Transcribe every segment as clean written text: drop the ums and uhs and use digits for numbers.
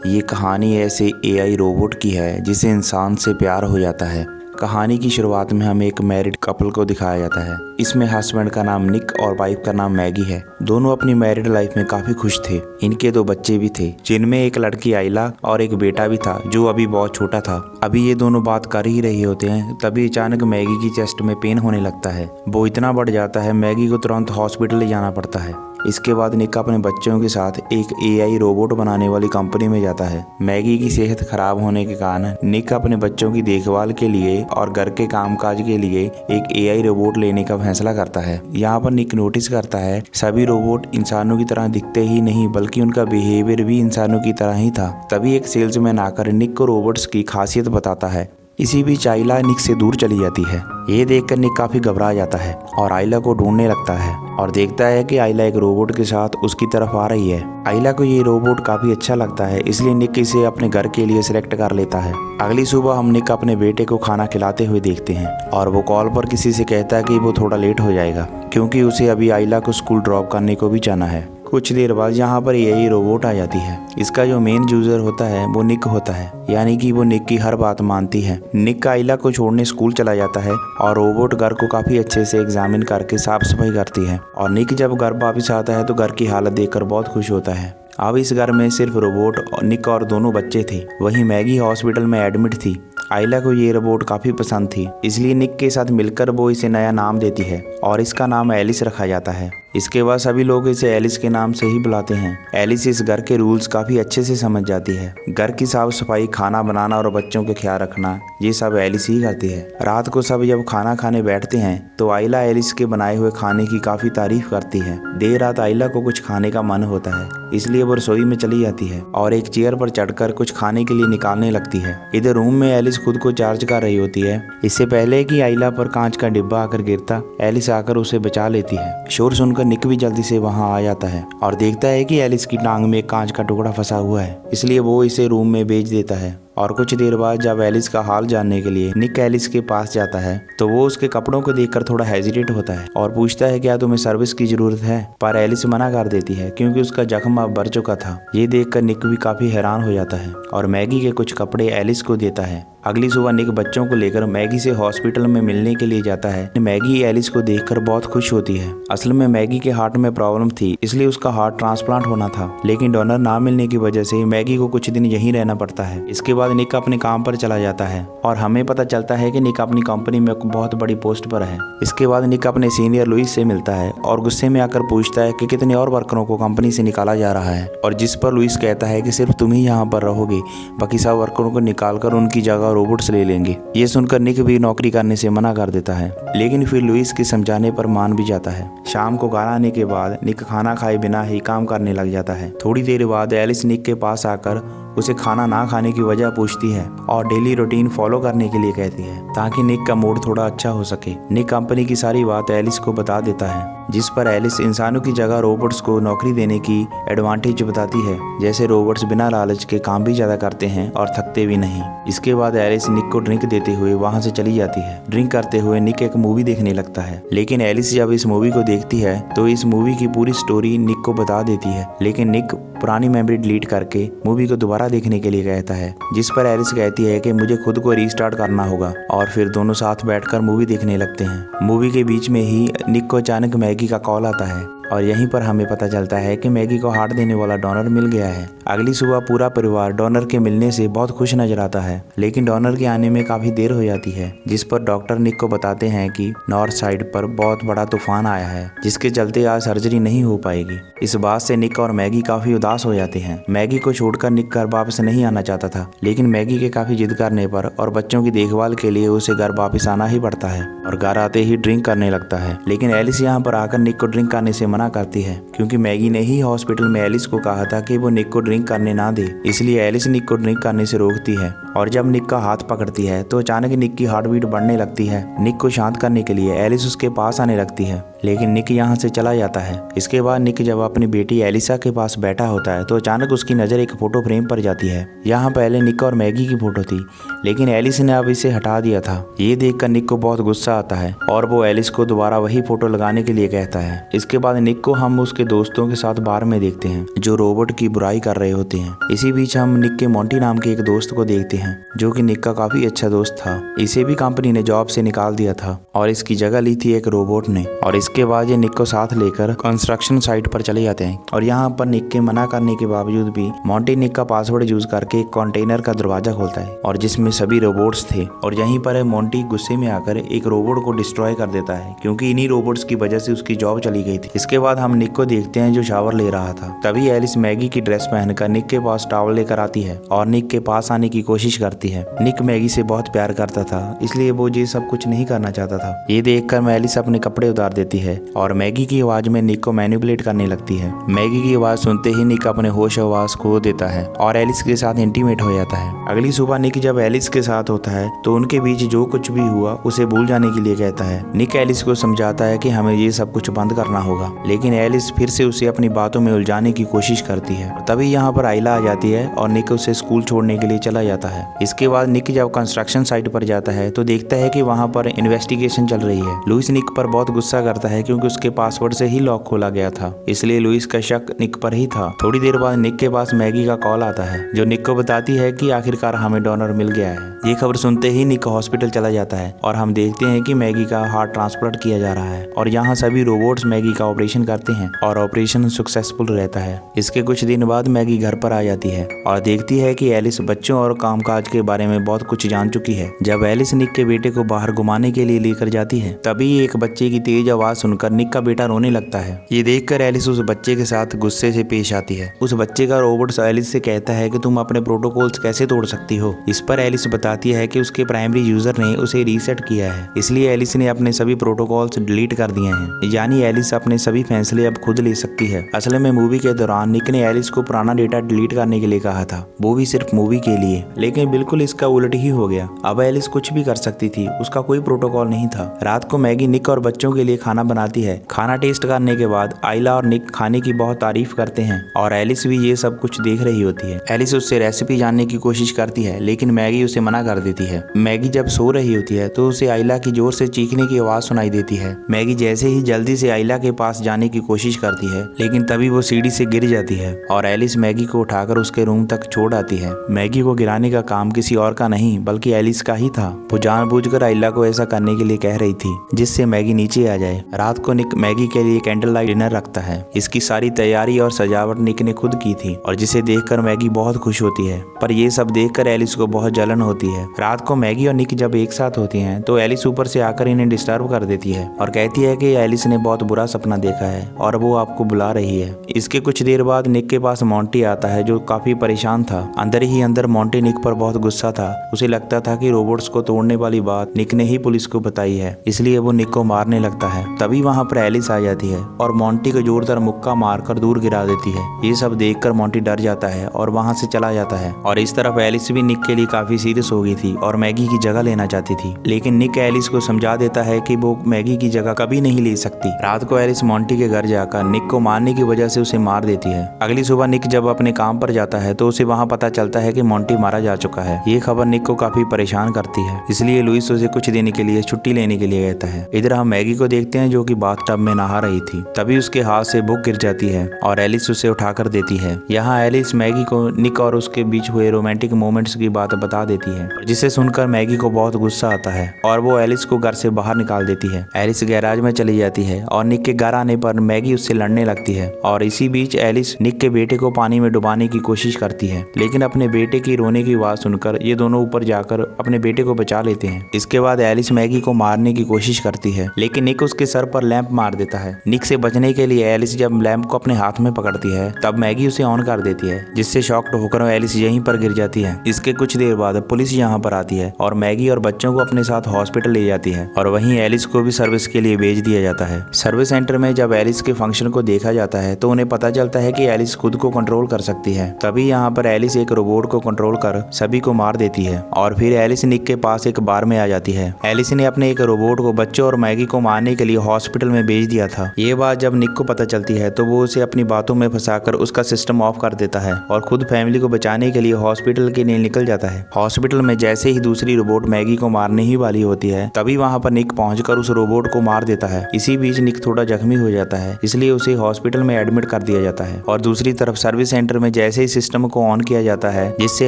ये कहानी ऐसे एआई रोबोट की है जिसे इंसान से प्यार हो जाता है। कहानी की शुरुआत में हमें एक मैरिड कपल को दिखाया जाता है। इसमें हस्बैंड का नाम निक और वाइफ का नाम मैगी है। दोनों अपनी मैरिड लाइफ में काफी खुश थे। इनके 2 बच्चे भी थे, जिनमें एक लड़की आइला और एक बेटा भी था जो अभी बहुत छोटा था। अभी ये दोनों बात कर ही रहे होते हैं, तभी अचानक मैगी की चेस्ट में पेन होने लगता है। वो इतना बढ़ जाता है, मैगी को तुरंत हॉस्पिटल ले जाना पड़ता है। इसके बाद निक अपने बच्चों के साथ एक एआई रोबोट बनाने वाली कंपनी में जाता है। मैगी की सेहत खराब होने के कारण निक अपने बच्चों की देखभाल के लिए और घर के कामकाज के लिए एक एआई रोबोट लेने का फैसला करता है। यहाँ पर निक नोटिस करता है सभी रोबोट इंसानों की तरह दिखते ही नहीं बल्कि उनका बिहेवियर भी इंसानों की तरह ही था। तभी एक सेल्समैन आकर निक को रोबोट्स की खासियत बताता है। इसी बीच आइला निक से दूर चली जाती है। ये देखकर निक काफी घबरा जाता है और आइला को ढूंढने लगता है और देखता है कि आइला एक रोबोट के साथ उसकी तरफ आ रही है। आइला को ये रोबोट काफी अच्छा लगता है, इसलिए निक इसे अपने घर के लिए सिलेक्ट कर लेता है। अगली सुबह हम निक अपने बेटे को खाना खिलाते हुए देखते हैं और वो कॉल पर किसी से कहता है कि वो थोड़ा लेट हो जाएगा क्योंकि उसे अभी आइला को स्कूल ड्रॉप करने को भी जाना है। कुछ देर बाद यहाँ पर यही रोबोट आ जाती है। इसका जो मेन यूजर होता है वो निक होता है, यानी कि वो निक की हर बात मानती है। निक आइला को छोड़ने स्कूल चला जाता है और रोबोट घर को काफी अच्छे से एग्जामिन करके साफ सफाई करती है और निक जब घर वापस आता है तो घर की हालत देखकर बहुत खुश होता है। अब इस घर में सिर्फ रोबोट निक और दोनों बच्चे थे। वहीं मैगी हॉस्पिटल में एडमिट थी। आइला को ये रोबोट काफी पसंद थी, इसलिए निक के साथ मिलकर वो इसे नया नाम देती है और इसका नाम एलिस रखा जाता है। इसके बाद सभी लोग इसे एलिस के नाम से ही बुलाते हैं। एलिस इस घर के रूल्स काफी अच्छे से समझ जाती है। घर की साफ सफाई, खाना बनाना और बच्चों का ख्याल रखना ये सब एलिस ही करती है। रात को सब जब खाना खाने बैठते हैं तो आइला एलिस के बनाए हुए खाने की काफी तारीफ करती है। देर रात आइला को कुछ खाने का मन होता है, इसलिए वो रसोई में चली जाती है और एक चेयर पर चढ़कर कुछ खाने के लिए निकालने लगती है। इधर रूम में एलिस खुद को चार्ज कर रही होती है। इससे पहले कि आइला पर कांच का डिब्बा आकर गिरता, एलिस आकर उसे बचा लेती है। शोर सुनकर निक भी जल्दी से वहां आ जाता है और देखता है कि एलिस की टांग में एक कांच का टुकड़ा फंसा हुआ है, इसलिए वो इसे रूम में भेज देता है। और कुछ देर बाद जब एलिस का हाल जानने के लिए निक एलिस के पास जाता है तो वो उसके कपड़ों को देखकर थोड़ा हेजिटेट होता है और पूछता है क्या तुम्हें सर्विस की जरूरत है, पर एलिस मना कर देती है क्योंकि उसका जख्म अब भर चुका था। ये देखकर निक भी काफी हैरान हो जाता है और मैगी के कुछ कपड़े एलिस को देता है। अगली सुबह निक बच्चों को लेकर मैगी से हॉस्पिटल में मिलने के लिए जाता है। मैगी एलिस को देखकर बहुत खुश होती है। असल में मैगी के हार्ट में प्रॉब्लम थी, इसलिए उसका हार्ट ट्रांसप्लांट होना था, लेकिन डोनर ना मिलने की वजह से मैगी को कुछ दिन यहीं रहना पड़ता है। इसके बाद निक अपने काम पर चला जाता है और हमें पता चलता है कि निक अपनी कंपनी में बहुत बड़ी पोस्ट पर है। इसके बाद निक अपने सीनियर लुइस से मिलता है और गुस्से में आकर पूछता है कि कितने और वर्करों को कंपनी से निकाला जा रहा है, और जिस पर लुइस कहता है कि सिर्फ तुम ही यहाँ पर रहोगे, बाकी सब वर्करों को निकालकर उनकी जगह रोबोट्स ले लेंगे। ये सुनकर निक भी नौकरी करने से मना कर देता है, लेकिन फिर लुइस के समझाने पर मान भी जाता है। शाम को घर आने के बाद निक खाना खाए बिना ही काम करने लग जाता है। थोड़ी देर बाद एलिस निक के पास आकर उसे खाना ना खाने की वजह पूछती है और डेली रूटीन फॉलो करने के लिए कहती है ताकि निक का मूड थोड़ा अच्छा हो सके। निक कंपनी की सारी बात एलिस को बता देता है, जिस पर एलिस इंसानों की जगह रोबोट्स को नौकरी देने की एडवांटेज बताती है, जैसे रोबोट्स बिना लालच के काम भी ज्यादा करते हैं और थकते भी नहीं। इसके बाद एलिस निक को ड्रिंक देते हुए वहां से चली जाती है। ड्रिंक करते हुए निक एक मूवी देखने लगता है, लेकिन एलिस जब इस मूवी को देखती है तो इस मूवी की पूरी स्टोरी निक को बता देती है, लेकिन निक पुरानी मेमोरी डिलीट करके मूवी को दोबारा देखने के लिए कहता है, जिस पर एलिस कहती है कि मुझे खुद को रीस्टार्ट करना होगा, और फिर दोनों साथ बैठकर मूवी देखने लगते हैं। मूवी के बीच में ही निक को अचानक मैगी का कॉल आता है और यहीं पर हमें पता चलता है कि मैगी को हार्ट देने वाला डोनर मिल गया है। अगली सुबह पूरा परिवार डोनर के मिलने से बहुत खुश नजर आता है, लेकिन डोनर के आने में काफी देर हो जाती है, जिस पर डॉक्टर निक को बताते हैं कि नॉर्थ साइड पर बहुत बड़ा तूफान आया है, जिसके चलते आज सर्जरी नहीं हो पाएगी। इस बात से निक और मैगी काफी उदास हो जाते हैं। मैगी को छोड़कर निक घर वापस नहीं आना चाहता था, लेकिन मैगी के काफी जिद करने पर और बच्चों की देखभाल के लिए उसे घर वापस आना ही पड़ता है और घर आते ही ड्रिंक करने लगता है। लेकिन एलिस यहाँ पर आकर निक को ड्रिंक करने से मना करती है, क्योंकि मैगी ने ही हॉस्पिटल में एलिस को कहा था कि वो निक को ड्रिंक करने ना दे, इसलिए एलिस निक को ड्रिंक करने से रोकती है। और जब निक का हाथ पकड़ती है तो अचानक निक की हार्ट बीट बढ़ने लगती है। निक को शांत करने के लिए एलिस उसके पास आने लगती है, लेकिन निक यहाँ से चला जाता है। इसके बाद निक जब अपनी बेटी एलिसा के पास बैठा होता है तो अचानक उसकी नज़र एक फोटो फ्रेम पर जाती है। यहाँ पहले निक और मैगी की फोटो थी, लेकिन एलिस ने अब इसे हटा दिया था। ये देखकर निक को बहुत गुस्सा आता है और वो एलिस को दोबारा वही फोटो लगाने के लिए कहता है। इसके बाद निक को हम उसके दोस्तों के साथ बार में देखते हैं जो रोबोट की बुराई कर रहे होते हैं। इसी बीच हम निक के मोंटी नाम के एक दोस्त को देखते हैं जो कि निक का काफी अच्छा दोस्त था। इसे भी कंपनी ने जॉब से निकाल दिया था और इसकी जगह ली थी एक रोबोट ने। और इसके बाद ये निक को साथ लेकर कंस्ट्रक्शन साइट पर चले जाते हैं और यहाँ पर निक के मना करने के बावजूद भी मोंटी निक का पासवर्ड यूज करके एक कंटेनर का दरवाजा खोलता है और जिसमें सभी रोबोट्स थे। और यहीं पर मोंटी गुस्से में आकर एक रोबोट को डिस्ट्रॉय कर देता है क्योंकि इन्हीं रोबोट्स की वजह से उसकी जॉब चली गई थी। इसके बाद हम निक को देखते हैं जो शावर ले रहा था। तभी एलिस मैगी की ड्रेस पहनकर निक के पास टॉवल लेकर आती है और निक के पास आने की कोशिश करती है। निक मैगी से बहुत प्यार करता था, इसलिए वो ये सब कुछ नहीं करना चाहता था। ये देखकर एलिस अपने कपड़े उतार देती है और मैगी की आवाज में निक को मैनिपुलेट करने लगती है। मैगी की आवाज सुनते ही निक अपने होश आवाज खो देता है और एलिस के साथ इंटीमेट हो जाता है। अगली सुबह निक जब एलिस के साथ होता है तो उनके बीच जो कुछ भी हुआ उसे भूल जाने के लिए कहता है। निक एलिस को समझाता है कि हमें ये सब कुछ बंद करना होगा, लेकिन एलिस फिर से उसे अपनी बातों में उलझाने की कोशिश करती है। तभी यहाँ पर आइला आ जाती है और निक उसे स्कूल छोड़ने के लिए चला जाता है। इसके बाद निक जब कंस्ट्रक्शन साइट पर जाता है तो देखता है कि वहाँ पर इन्वेस्टिगेशन चल रही है। लुइस निक पर बहुत गुस्सा करता है क्योंकि उसके पासवर्ड से ही लॉक खोला गया था, इसलिए लुइस का शक निक पर ही था। थोड़ी देर बाद निक के पास मैगी का कॉल आता है जो निक को बताती है कि आखिरकार हमें डोनर मिल गया है। ये खबर सुनते ही निक हॉस्पिटल चला जाता है और हम देखते हैं कि मैगी का हार्ट ट्रांसप्लांट किया जा रहा है और यहाँ सभी रोबोट्स मैगी का ऑपरेशन करते हैं और ऑपरेशन सक्सेसफुल रहता है। इसके कुछ दिन बाद मैगी घर पर आ जाती है और देखती है कि एलिस बच्चों और कामकाज के बारे में बहुत कुछ जान चुकी है। जब एलिस निक के बेटे को बाहर घुमाने के लिए लेकर जाती है तभी एक बच्चे की तेज आवाज सुनकर निक का बेटा रोने लगता है। ये देखकर एलिस उस बच्चे के साथ गुस्से से पेश आती है। उस बच्चे का रोबोट एलिस से कहता है कि तुम अपने प्रोटोकॉल्स कैसे तोड़ सकती हो। इस पर एलिस बताती है कि उसके प्राइमरी यूजर ने उसे रीसेट किया है, इसलिए एलिस ने अपने सभी प्रोटोकॉल्स डिलीट कर दिए हैं। यानी एलिस अपने सभी फैसले अब खुद ले सकती है। असल में मूवी के दौरान निक ने एलिस को पुराना डेटा डिलीट करने के लिए कहा था, वो भी सिर्फ मूवी के लिए, लेकिन बिल्कुल इसका उलट ही हो गया। अब एलिस कुछ भी कर सकती थी, उसका कोई प्रोटोकॉल नहीं था। रात को मैगी निक और बच्चों के लिए खाना बनाती है। खाना टेस्ट करने के बाद आइला और निक खाने की बहुत तारीफ करते हैं और एलिस भी ये सब कुछ देख रही होती है। एलिस उससे रेसिपी जानने की कोशिश करती है लेकिन मैगी उसे मना कर देती है। मैगी जब सो रही होती है तो उसे आइला की जोर से चीखने की आवाज सुनाई देती है। मैगी जैसे ही जल्दी से आइला के पास जाने की कोशिश करती है लेकिन तभी वो सीढ़ी से गिर जाती है और एलिस मैगी को उठाकर उसके रूम तक छोड़ आती है। मैगी को गिराने का काम किसी और का नहीं बल्कि एलिस का ही था। वो जानबूझकर आइला को ऐसा करने के लिए कह रही थी जिससे मैगी नीचे आ जाए। रात को निक मैगी के लिए कैंडल लाइट डिनर रखता है। इसकी सारी तैयारी और सजावट निक ने खुद की थी और जिसे देखकर मैगी बहुत खुश होती है, पर ये सब देखकर एलिस को बहुत जलन होती है। रात को मैगी और निक जब एक साथ होती हैं तो एलिस ऊपर से आकर इन्हें डिस्टर्ब कर देती है और कहती है कि एलिस ने बहुत बुरा सपना देखा है और वो आपको बुला रही है। इसके कुछ देर बाद निक के पास मोंटी आता है जो काफी परेशान था। अंदर ही अंदर मोंटी निक पर बहुत गुस्सा था। उसे लगता था कि रोबोट्स को तोड़ने वाली बात निक ने ही पुलिस को बताई है, इसलिए वो निक को मारने लगता है। तभी वहाँ पर एलिस आ जाती है और मोंटी को जोरदार मुक्का मारकर दूर गिरा देती है। ये सब देखकर मोंटी डर जाता है और वहाँ से चला जाता है। और इस तरफ एलिस भी निक के लिए काफी सीरियस हो गई थी और मैगी की जगह लेना चाहती थी, लेकिन निक एलिस को समझा देता है कि वो मैगी की जगह कभी नहीं ले सकती। रात को एलिस मोंटी के घर जाकर निक को मारने की वजह से उसे मार देती है। अगली सुबह निक जब अपने काम पर जाता है तो उसे वहाँ पता चलता है कि मोंटी मारा जा चुका है। ये खबर निक को काफी परेशान करती है, इसलिए लुइस उसे कुछ देने के लिए छुट्टी लेने के लिए कहता है। इधर हम मैगी को देखते हैं जो कि बाथटब में नहा रही थी। तभी उसके हाथ से बुक गिर जाती है और एलिस उसे उठाकर देती है। यहाँ एलिस मैगी को निक और उसके बीच हुए रोमांटिक मोमेंट्स की बात बता देती है, जिसे सुनकर मैगी को बहुत गुस्सा आता है और वो एलिस को घर से बाहर निकाल देती है। एलिस गैराज में चली जाती है और निक के घर आने पर मैगी उससे लड़ने लगती है और इसी बीच एलिस निक के बेटे को पानी में डुबाने की कोशिश करती है, लेकिन अपने बेटे की रोने की आवाज सुनकर ये दोनों ऊपर जाकर अपने बेटे को बचा लेते हैं। इसके बाद एलिस मैगी को मारने की कोशिश करती है, लेकिन निक उसके सर पर लैंप मार देता है। निक से बचने के लिए एलिस जब लैंप को अपने हाथ में पकड़ती है तब मैगी उसे ऑन कर देती है, जिससे शॉक्ड होकर एलिस यहीं पर गिर जाती है। इसके कुछ देर बाद पुलिस यहाँ पर आती है और मैगी और बच्चों को अपने साथ हॉस्पिटल ले जाती है और वहीं एलिस को भी सर्विस के लिए भेज दिया जाता है। सर्विस सेंटर में जब एलिस के फंक्शन को देखा जाता है तो उन्हें पता चलता है कि एलिस खुद को कंट्रोल कर सकती है। तभी यहाँ पर एलिस एक रोबोट को कंट्रोल कर सभी को मार देती है और फिर एलिस निक के पास एक बार में आ जाती है। एलिस ने अपने एक रोबोट को बच्चों और मैगी को मारने के लिए हॉस्पिटल में भेज दिया था। ये बात जब निक को पता चलती है तो वो उसे अपनी बातों में फंसाकर उसका सिस्टम ऑफ कर देता है और खुद फैमिली को बचाने के लिए हॉस्पिटल के लिए निकल जाता है। हॉस्पिटल में जैसे ही दूसरी रोबोट मैगी को मारने ही वाली होती है तभी वहाँ पर निक पहुंचकर उस रोबोट को मार देता है। इसी बीच निक थोड़ा जख्मी हो जाता है, इसलिए उसे हॉस्पिटल में एडमिट कर दिया जाता है। और दूसरी तरफ सर्विस सेंटर में जैसे ही सिस्टम को ऑन किया जाता है जिससे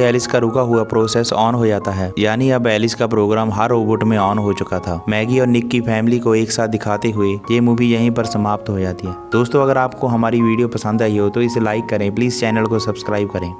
एलिस का रुका हुआ प्रोसेस ऑन हो जाता है, यानी अब एलिस का प्रोग्राम हर रोबोट में ऑन हो चुका था। मैगी और निक की फैमिली को एक साथ दिखाते हुए ये मूवी यहीं पर समाप्त हो जाती है। दोस्तों, अगर आपको हमारी वीडियो पसंद आई हो तो इसे लाइक करें, प्लीज चैनल को सब्सक्राइब करें।